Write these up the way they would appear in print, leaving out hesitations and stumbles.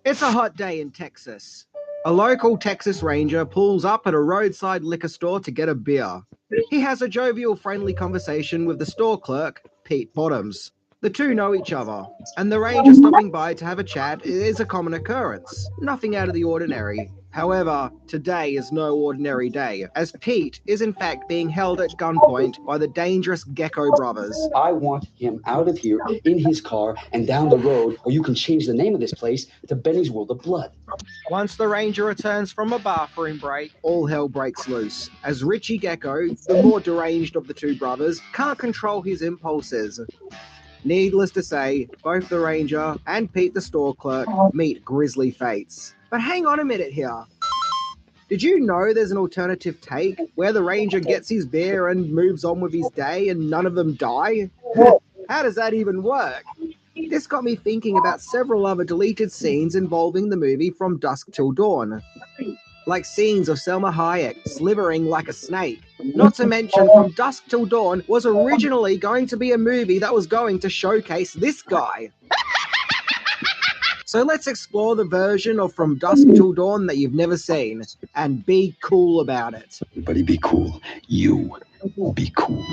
It's a hot day in Texas. A local Texas Ranger pulls up at a roadside liquor store to get a beer. He has a jovial, friendly conversation with the store clerk, Pete Bottoms. The two know each other, and the Ranger stopping by to have a chat is a common occurrence, nothing out of the ordinary. However, today is no ordinary day, as Pete is in fact being held at gunpoint by the dangerous Gecko brothers. I want him out of here in his car and down the road, or you can change the name of this place to Benny's World of Blood. Once the Ranger returns from a bathroom break, all hell breaks loose, as Richie Gecko, the more deranged of the two brothers, can't control his impulses. Needless to say, both the Ranger and Pete the store clerk meet grisly fates. But hang on a minute here. Did you know there's an alternative take where the Ranger gets his beer and moves on with his day and none of them die? How does that even work? This got me thinking about several other deleted scenes involving the movie From Dusk Till Dawn. Like scenes of Selma Hayek slithering like a snake. Not to mention, From Dusk Till Dawn was originally going to be a movie that was going to showcase this guy. So let's explore the version of From Dusk Till Dawn that you've never seen, and be cool about it. Everybody be cool. You be cool.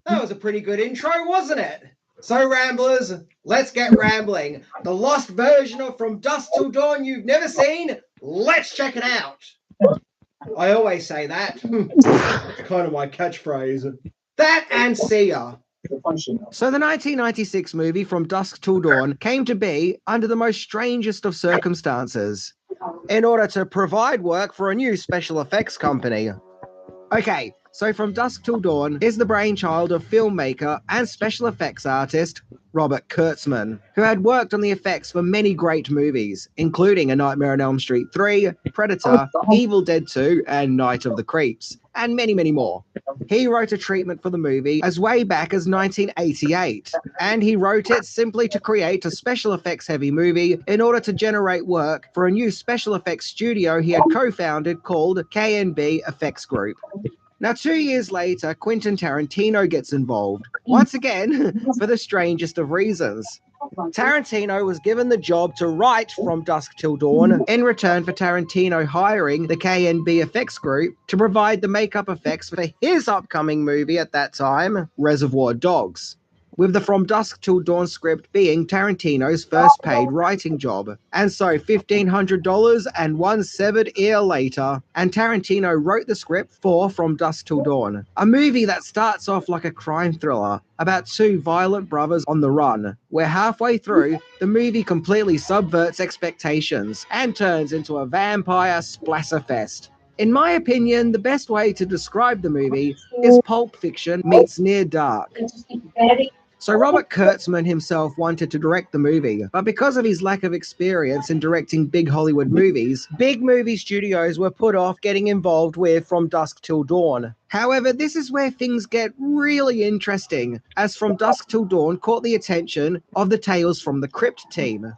That was a pretty good intro, wasn't it? So, Ramblers, let's get rambling. The lost version of From Dusk Till Dawn you've never seen? Let's check it out. I always say that. It's kind of my catchphrase. That and see ya. So the 1996 movie From Dusk Till Dawn came to be under the most strangest of circumstances, in order to provide work for a new special effects company. Okay, so From Dusk Till Dawn is the brainchild of filmmaker and special effects artist Robert Kurtzman, who had worked on the effects for many great movies, including A Nightmare on Elm Street 3, Predator, Evil Dead 2, and Night of the Creeps, and many, many more. He wrote a treatment for the movie as way back as 1988, and he wrote it simply to create a special effects heavy movie in order to generate work for a new special effects studio he had co-founded called K&B Effects Group. Now, 2 years later, Quentin Tarantino gets involved, once again, for the strangest of reasons. Tarantino was given the job to write From Dusk Till Dawn in return for Tarantino hiring the K&B Effects Group to provide the makeup effects for his upcoming movie at that time, Reservoir Dogs, with the From Dusk Till Dawn script being Tarantino's first paid writing job. And so $1,500 and one severed ear later, and Tarantino wrote the script for From Dusk Till Dawn, a movie that starts off like a crime thriller about two violent brothers on the run, where halfway through, the movie completely subverts expectations and turns into a vampire splasserfest. In my opinion, the best way to describe the movie is Pulp Fiction meets Near Dark. So Robert Kurtzman himself wanted to direct the movie, but because of his lack of experience in directing big Hollywood movies, big movie studios were put off getting involved with From Dusk Till Dawn. However, this is where things get really interesting, as From Dusk Till Dawn caught the attention of the Tales from the Crypt team.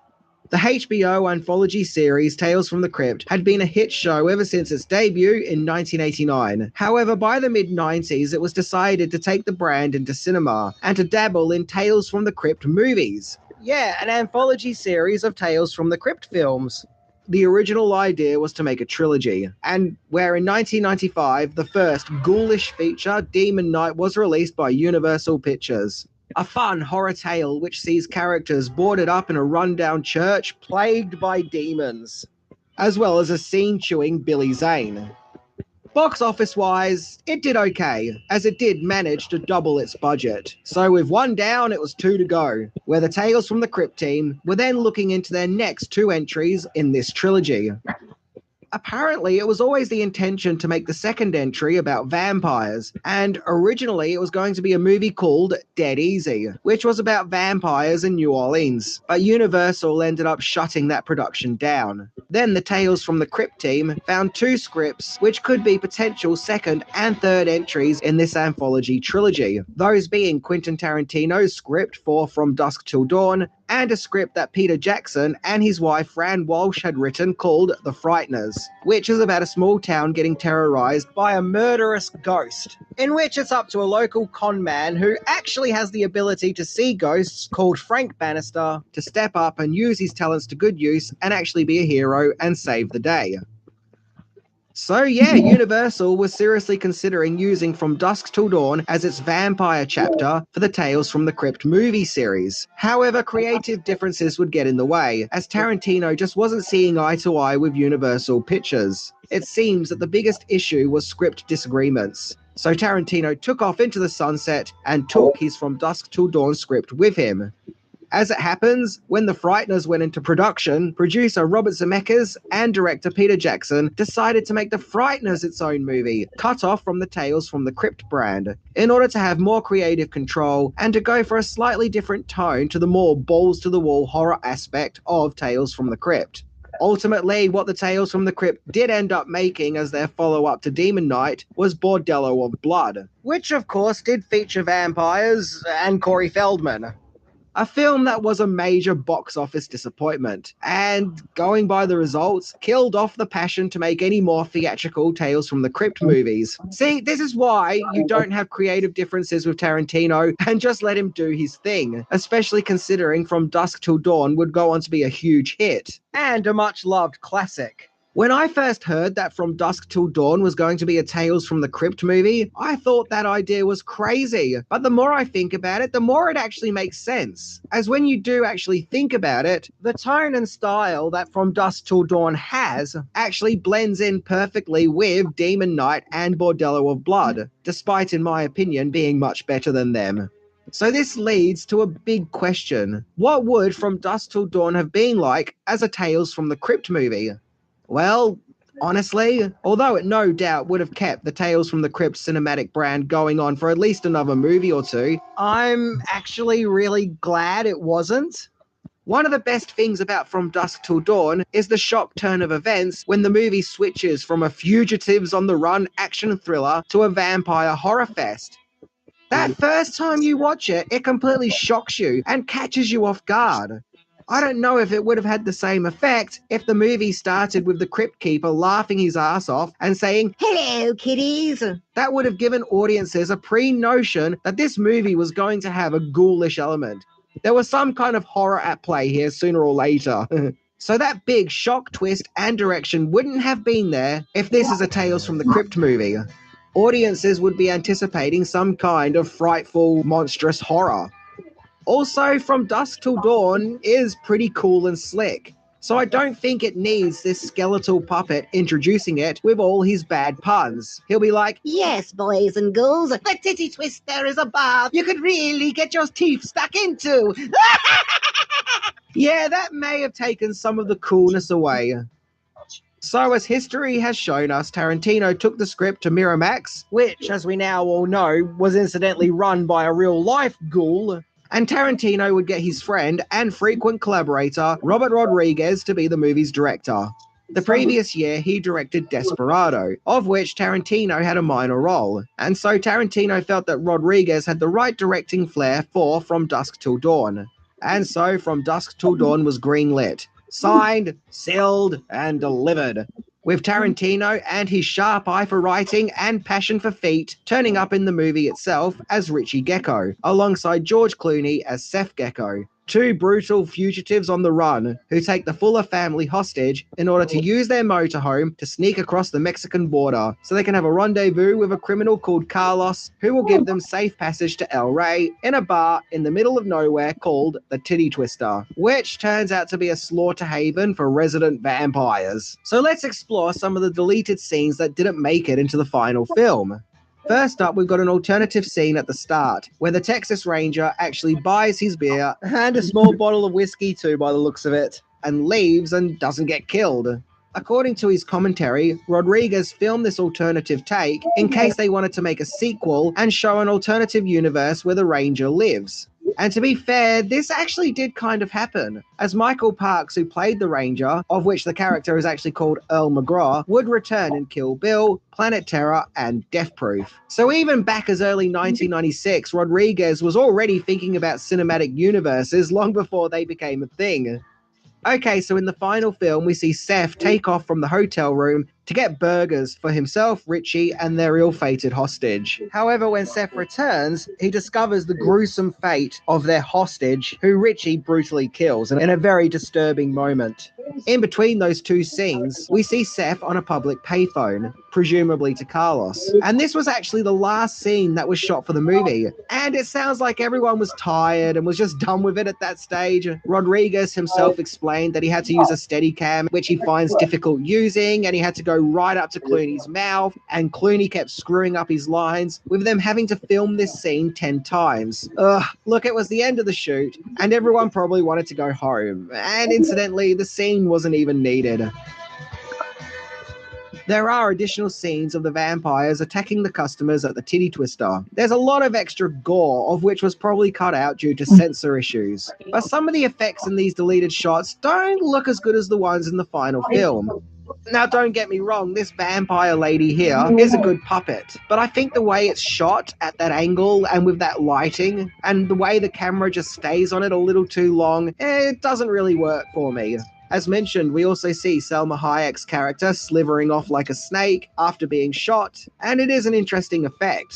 The HBO anthology series Tales from the Crypt had been a hit show ever since its debut in 1989. However, by the mid-90s, it was decided to take the brand into cinema and to dabble in Tales from the Crypt movies. Yeah, an anthology series of Tales from the Crypt films. The original idea was to make a trilogy, and where in 1995 the first ghoulish feature, Demon Knight, was released by Universal Pictures. A fun horror tale which sees characters boarded up in a rundown church plagued by demons, as well as a scene-chewing Billy Zane. Box office wise, it did okay, as it did manage to double its budget. So with one down, it was two to go, where the Tales from the Crypt team were then looking into their next two entries in this trilogy. Apparently, it was always the intention to make the second entry about vampires, and originally it was going to be a movie called Dead Easy, which was about vampires in New Orleans, but Universal ended up shutting that production down. Then the Tales from the Crypt team found two scripts which could be potential second and third entries in this anthology trilogy, those being Quentin Tarantino's script for From Dusk Till Dawn, and a script that Peter Jackson and his wife Fran Walsh had written called The Frighteners, which is about a small town getting terrorized by a murderous ghost, in which it's up to a local con man who actually has the ability to see ghosts, called Frank Bannister, to step up and use his talents to good use and actually be a hero and save the day. So yeah, Universal was seriously considering using From Dusk Till Dawn as its vampire chapter for the Tales from the Crypt movie series. However, creative differences would get in the way, as Tarantino just wasn't seeing eye to eye with Universal Pictures. It seems that the biggest issue was script disagreements. So Tarantino took off into the sunset and took his From Dusk Till Dawn script with him. As it happens, when The Frighteners went into production, producer Robert Zemeckis and director Peter Jackson decided to make The Frighteners its own movie, cut off from the Tales from the Crypt brand, in order to have more creative control and to go for a slightly different tone to the more balls-to-the-wall horror aspect of Tales from the Crypt. Ultimately, what the Tales from the Crypt did end up making as their follow-up to Demon Knight was Bordello of Blood, which of course did feature vampires and Corey Feldman. A film that was a major box office disappointment, and going by the results, killed off the passion to make any more theatrical Tales from the Crypt movies. See, this is why you don't have creative differences with Tarantino and just let him do his thing, especially considering From Dusk Till Dawn would go on to be a huge hit, and a much-loved classic. When I first heard that From Dusk Till Dawn was going to be a Tales from the Crypt movie, I thought that idea was crazy. But the more I think about it, the more it actually makes sense. As when you do actually think about it, the tone and style that From Dusk Till Dawn has actually blends in perfectly with Demon Knight and Bordello of Blood, despite, in my opinion, being much better than them. So this leads to a big question. What would From Dusk Till Dawn have been like as a Tales from the Crypt movie? Well, honestly, although it no doubt would have kept the Tales from the Crypt cinematic brand going on for at least another movie or two, I'm actually really glad it wasn't. One of the best things about From Dusk Till Dawn is the shock turn of events when the movie switches from a fugitives on the run action thriller to a vampire horror fest. That first time you watch it, it completely shocks you and catches you off guard. I don't know if it would have had the same effect if the movie started with the Crypt Keeper laughing his ass off and saying, "Hello, kiddies." That would have given audiences a pre-notion that this movie was going to have a ghoulish element. There was some kind of horror at play here sooner or later. So that big shock twist and direction wouldn't have been there if this is a Tales from the Crypt movie. Audiences would be anticipating some kind of frightful, monstrous horror. Also, From Dusk Till Dawn is pretty cool and slick, so I don't think it needs this skeletal puppet introducing it with all his bad puns. He'll be like, "Yes, boys and girls, the titty twister is a bath you could really get your teeth stuck into." Yeah, that may have taken some of the coolness away. So as history has shown us, Tarantino took the script to Miramax, which, as we now all know, was incidentally run by a real-life ghoul, and Tarantino would get his friend and frequent collaborator, Robert Rodriguez, to be the movie's director. The previous year, he directed Desperado, of which Tarantino had a minor role, and so Tarantino felt that Rodriguez had the right directing flair for From Dusk Till Dawn. And so From Dusk Till Dawn was greenlit. Signed, sealed, and delivered. With Tarantino and his sharp eye for writing and passion for feet turning up in the movie itself as Richie Gecko, alongside George Clooney as Seth Gecko. Two brutal fugitives on the run who take the Fuller family hostage in order to use their motorhome to sneak across the Mexican border so they can have a rendezvous with a criminal called Carlos who will give them safe passage to El Rey in a bar in the middle of nowhere called the Titty Twister, which turns out to be a slaughter haven for resident vampires. So let's explore some of the deleted scenes that didn't make it into the final film. First up, we've got an alternative scene at the start, where the Texas Ranger actually buys his beer, and a small bottle of whiskey too by the looks of it, and leaves and doesn't get killed. According to his commentary, Rodriguez filmed this alternative take in case they wanted to make a sequel and show an alternative universe where the Ranger lives. And to be fair, this actually did kind of happen, as Michael Parks, who played the Ranger, of which the character is actually called Earl McGraw, would return in Kill Bill, Planet Terror, and Death Proof. So even back as early 1996, Rodriguez was already thinking about cinematic universes long before they became a thing. Okay, so in the final film, we see Seth take off from the hotel room to get burgers for himself, Richie, and their ill-fated hostage. However, when Seth returns, he discovers the gruesome fate of their hostage, who Richie brutally kills in a very disturbing moment. In between those two scenes, we see Seth on a public payphone, presumably to Carlos. And this was actually the last scene that was shot for the movie. And it sounds like everyone was tired and was just done with it at that stage. Rodriguez himself explained that he had to use a Steadicam, which he finds difficult using, and he had to go right up to Clooney's mouth, and Clooney kept screwing up his lines, with them having to film this scene 10 times. Look, it was the end of the shoot, and everyone probably wanted to go home. And incidentally, the scene wasn't even needed. There are additional scenes of the vampires attacking the customers at the Titty Twister. There's a lot of extra gore, of which was probably cut out due to censor issues. But some of the effects in these deleted shots don't look as good as the ones in the final film. Now, don't get me wrong, this vampire lady here is a good puppet, but I think the way it's shot at that angle and with that lighting, and the way the camera just stays on it a little too long, it doesn't really work for me. As mentioned, we also see Salma Hayek's character slithering off like a snake after being shot, and it is an interesting effect.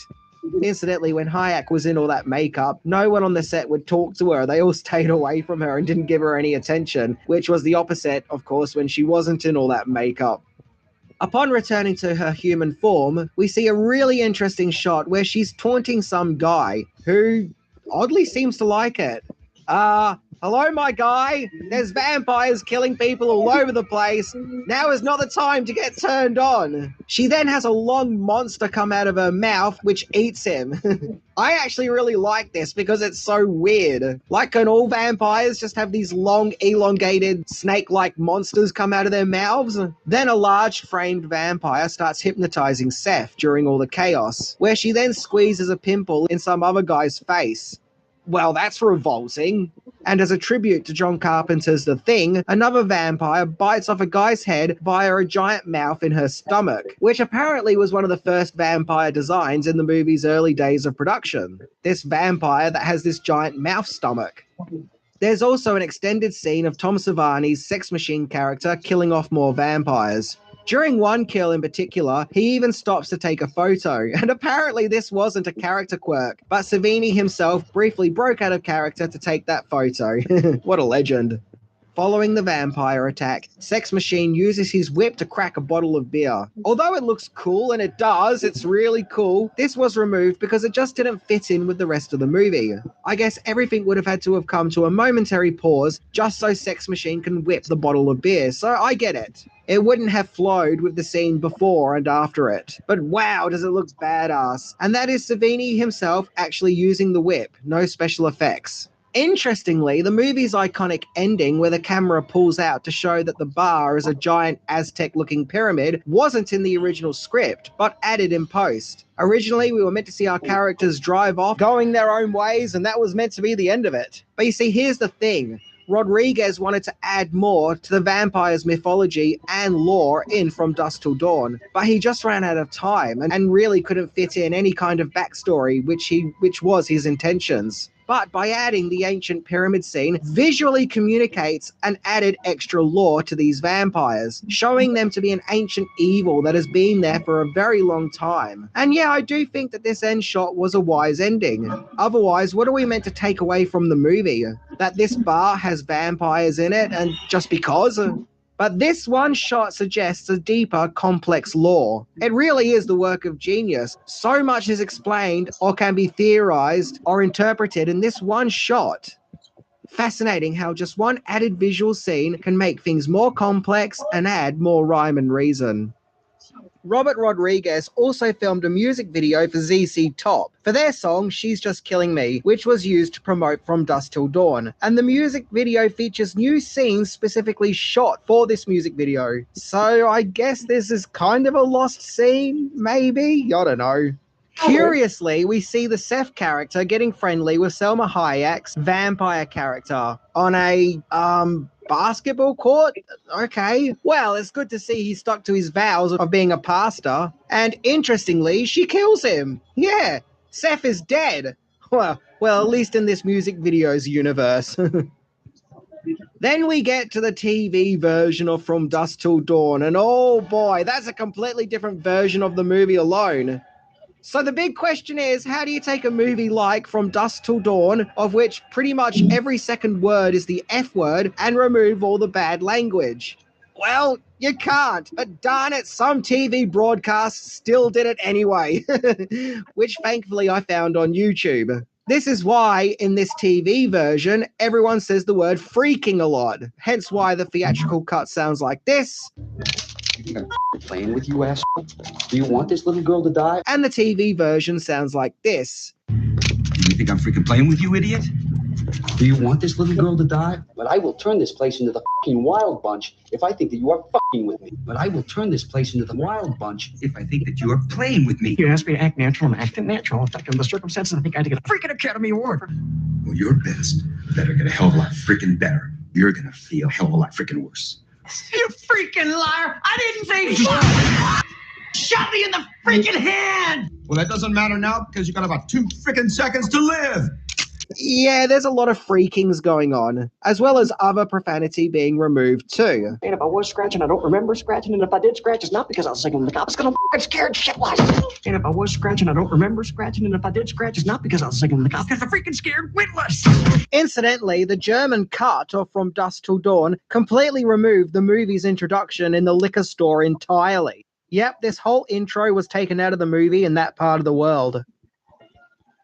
Incidentally, when Hayek was in all that makeup, no one on the set would talk to her. They all stayed away from her and didn't give her any attention, which was the opposite, of course, when she wasn't in all that makeup. Upon returning to her human form, we see a really interesting shot where she's taunting some guy who oddly seems to like it. Hello, my guy. There's vampires killing people all over the place. Now is not the time to get turned on. She then has a long monster come out of her mouth, which eats him. I actually really like this because it's so weird. Like, can all vampires just have these long, elongated, snake-like monsters come out of their mouths? Then a large framed vampire starts hypnotizing Seth during all the chaos, where she then squeezes a pimple in some other guy's face. Well, that's revolting. And as a tribute to John Carpenter's The Thing, another vampire bites off a guy's head via a giant mouth in her stomach, which apparently was one of the first vampire designs in the movie's early days of production. This vampire that has this giant mouth stomach. There's also an extended scene of Tom Savini's Sex Machine character killing off more vampires. During one kill in particular, he even stops to take a photo, and apparently this wasn't a character quirk, but Savini himself briefly broke out of character to take that photo. What a legend. Following the vampire attack, Sex Machine uses his whip to crack a bottle of beer. Although it looks cool, and it does, it's really cool, this was removed because it just didn't fit in with the rest of the movie. I guess everything would have had to have come to a momentary pause just so Sex Machine can whip the bottle of beer, so I get it. It wouldn't have flowed with the scene before and after it. But wow, does it look badass. And that is Savini himself actually using the whip, no special effects. Interestingly, the movie's iconic ending where the camera pulls out to show that the bar is a giant Aztec-looking pyramid wasn't in the original script, but added in post. Originally, we were meant to see our characters drive off, going their own ways, and that was meant to be the end of it. But you see, here's the thing. Rodriguez wanted to add more to the vampire's mythology and lore in From Dusk Till Dawn, but he just ran out of time and really couldn't fit in any kind of backstory, which was his intentions. but by adding the ancient pyramid scene, visually communicates and added extra lore to these vampires, showing them to be an ancient evil that has been there for a very long time. And yeah, I do think that this end shot was a wise ending. Otherwise, what are we meant to take away from the movie? That this bar has vampires in it, and just because? But this one shot suggests a deeper, complex lore. It really is the work of genius. So much is explained, or can be theorized, or interpreted in this one shot. Fascinating how just one added visual scene can make things more complex and add more rhyme and reason. Robert Rodriguez also filmed a music video for ZZ Top for their song She's Just Killing Me, which was used to promote From Dusk Till Dawn. And the music video features new scenes specifically shot for this music video. So I guess this is kind of a lost scene, maybe? I don't know. Curiously, we see the Seth character getting friendly with Selma Hayek's vampire character on a, basketball court? Okay. Well, it's good to see he stuck to his vows of being a pastor. And interestingly, she kills him. Yeah, Seth is dead. Well, at least in this music video's universe. Then we get to the TV version of From Dusk Till Dawn, and oh boy, that's a completely different version of the movie alone. So the big question is, how do you take a movie like From Dusk Till Dawn, of which pretty much every second word is the F word, and remove all the bad language? Well, you can't, but darn it, some TV broadcasts still did it anyway, which thankfully I found on YouTube. This is why, in this TV version, everyone says the word freaking a lot, hence why the theatrical cut sounds like this. Playing with you, asshole? Do you want this little girl to die? And the TV version sounds like this. You think I'm freaking playing with you, idiot? Do you want this little girl to die? But I will turn this place into the fucking Wild Bunch if I think that you are fucking with me. But I will turn this place into the Wild Bunch If I think that you are playing with me. You asked me to act natural, I'm acting natural. In fact, under the circumstances, I think I had to get a freaking Academy Award. Well, your best better get a hell of a lot freaking better. You're gonna feel a hell of a lot freaking worse. You freaking liar! I didn't say shot me in the freaking hand! Well, that doesn't matter now because you got about 2 freaking seconds to live. Yeah, there's a lot of freakings going on, as well as other profanity being removed too. And if I was scratching, I don't remember scratching. And if I did scratch, it's not because I was signaling the cops, because I'm fucking scared shitless. And if I was scratching, I don't remember scratching. And if I did scratch, it's not because I was signaling the cops, because I'm freaking scared witless. Incidentally, the German cut of From Dusk Till Dawn completely removed the movie's introduction in the liquor store entirely. Yep, this whole intro was taken out of the movie in that part of the world.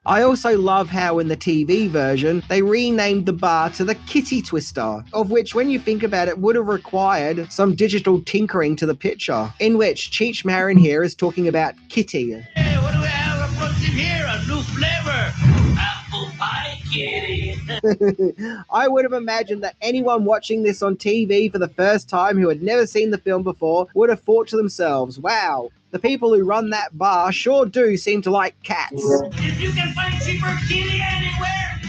I also love how in the TV version, they renamed the bar to the Kitty Twister, of which when you think about it would have required some digital tinkering to the picture, in which Cheech Marin here is talking about Kitty. Hey, what do we have approaching here? A new flavor. Apple pie kitty. I would have imagined that anyone watching this on TV for the first time who had never seen the film before would have thought to themselves, wow, the people who run that bar sure do seem to like cats. If you can find cheaper kitty anywhere,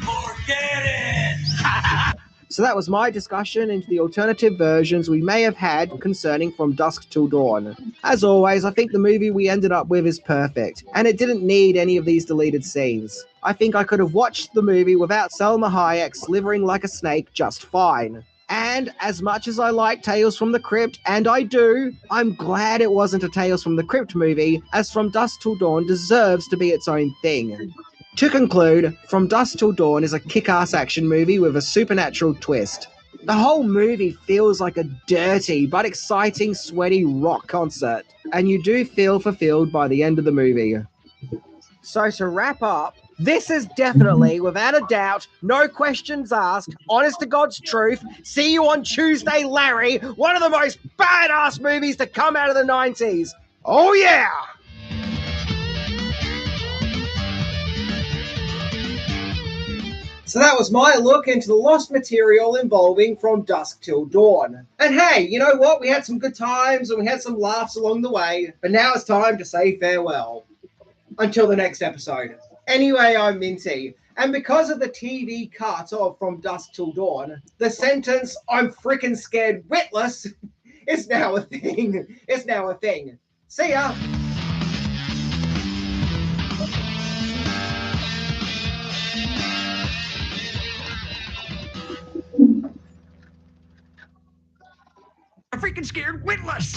forget it. So that was my discussion into the alternative versions we may have had concerning From Dusk Till Dawn. As always, I think the movie we ended up with is perfect, and it didn't need any of these deleted scenes. I think I could have watched the movie without Selma Hayek slithering like a snake just fine. And as much as I like Tales from the Crypt, and I do, I'm glad it wasn't a Tales from the Crypt movie, as From Dusk Till Dawn deserves to be its own thing. To conclude, From Dusk Till Dawn is a kick-ass action movie with a supernatural twist. The whole movie feels like a dirty but exciting, sweaty rock concert, and you do feel fulfilled by the end of the movie. So to wrap up, this is definitely, without a doubt, no questions asked, honest to God's truth, see you on Tuesday, Larry, one of the most badass movies to come out of the 90s. Oh yeah! So that was my look into the lost material involving From Dusk Till Dawn. And hey, you know what? We had some good times and we had some laughs along the way, but now it's time to say farewell. Until the next episode. Anyway, I'm Minty, and because of the TV cut of From Dusk Till Dawn, the sentence, I'm freaking scared witless, is now a thing. It's now a thing. See ya! freaking scared witless.